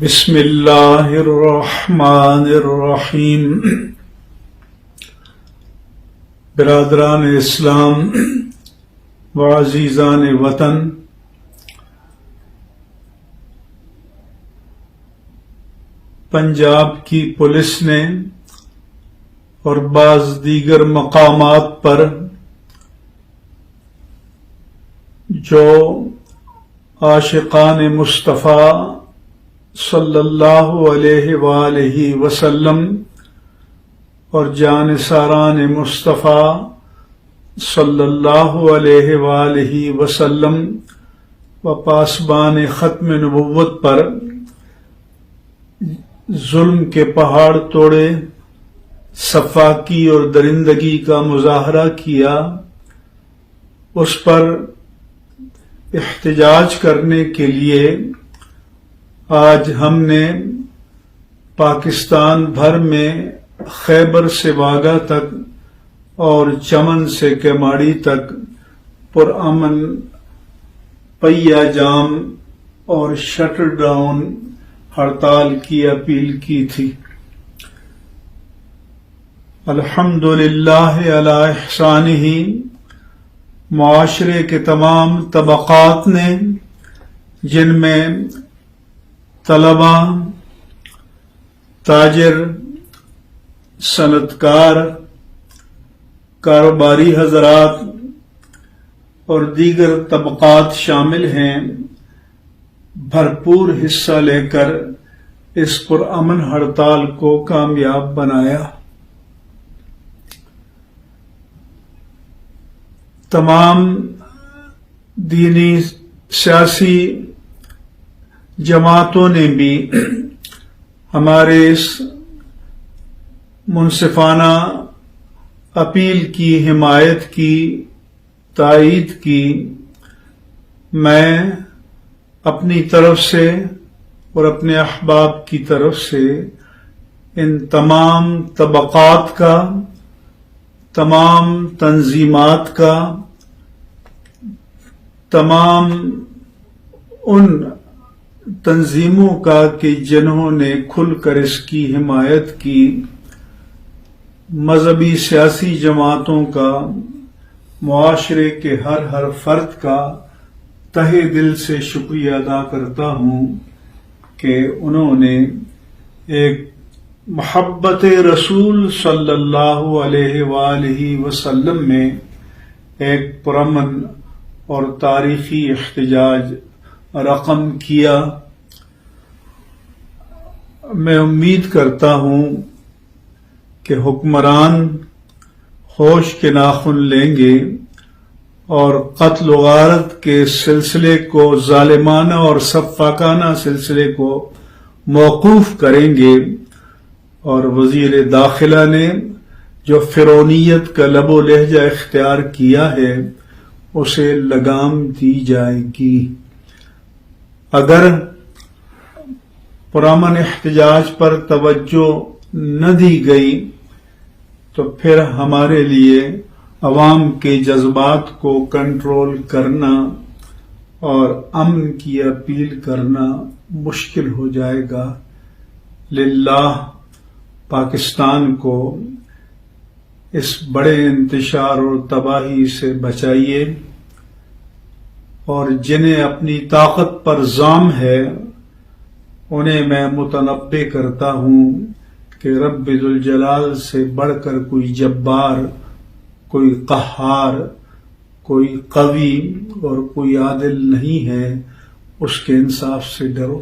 بسم اللہ الرحمن الرحیم۔ برادران اسلام و عزیزان وطن، پنجاب کی پولیس نے اور بعض دیگر مقامات پر جو عاشقان مصطفیٰ صلی اللہ علیہ وآلہ وسلم اور جانثاران مصطفیٰ صلی اللہ علیہ وآلہ وسلم و پاسبان ختم نبوت پر ظلم کے پہاڑ توڑے، صفاقی اور درندگی کا مظاہرہ کیا، اس پر احتجاج کرنے کے لیے آج ہم نے پاکستان بھر میں خیبر سے واگا تک اور چمن سے کیماڑی تک پرامن پہیہ جام اور شٹر ڈاؤن ہڑتال کی اپیل کی تھی۔ الحمدللہ علی احسانہ، معاشرے کے تمام طبقات نے، جن میں طلبا، تاجر، صنعتکار، کاروباری حضرات اور دیگر طبقات شامل ہیں، بھرپور حصہ لے کر اس پرامن ہڑتال کو کامیاب بنایا۔ تمام دینی سیاسی جماعتوں نے بھی ہمارے اس منصفانہ اپیل کی حمایت کی، تائید کی۔ میں اپنی طرف سے اور اپنے احباب کی طرف سے ان تمام طبقات کا، تمام تنظیمات کا، تمام ان تنظیموں کا کہ جنہوں نے کھل کر اس کی حمایت کی، مذہبی سیاسی جماعتوں کا، معاشرے کے ہر فرد کا تہہ دل سے شکریہ ادا کرتا ہوں کہ انہوں نے ایک محبت رسول صلی اللہ علیہ وآلہ وسلم میں ایک پرامن اور تاریخی احتجاج رقم کیا۔ میں امید کرتا ہوں کہ حکمران ہوش کے ناخن لیں گے اور قتل و غارت کے سلسلے کو، ظالمانہ اور سفاکانہ سلسلے کو موقوف کریں گے، اور وزیر داخلہ نے جو فرعونیت کا لب و لہجہ اختیار کیا ہے اسے لگام دی جائے گی۔ اگر پرامن احتجاج پر توجہ نہ دی گئی تو پھر ہمارے لیے عوام کے جذبات کو کنٹرول کرنا اور امن کی اپیل کرنا مشکل ہو جائے گا۔ للہ پاکستان کو اس بڑے انتشار اور تباہی سے بچائیے، اور جنہیں اپنی طاقت پر ظام ہے انہیں میں متنبہ کرتا ہوں کہ رب ذوالجلال سے بڑھ کر کوئی جبار، کوئی قہار، کوئی قوی اور کوئی عادل نہیں ہے۔ اس کے انصاف سے ڈرو۔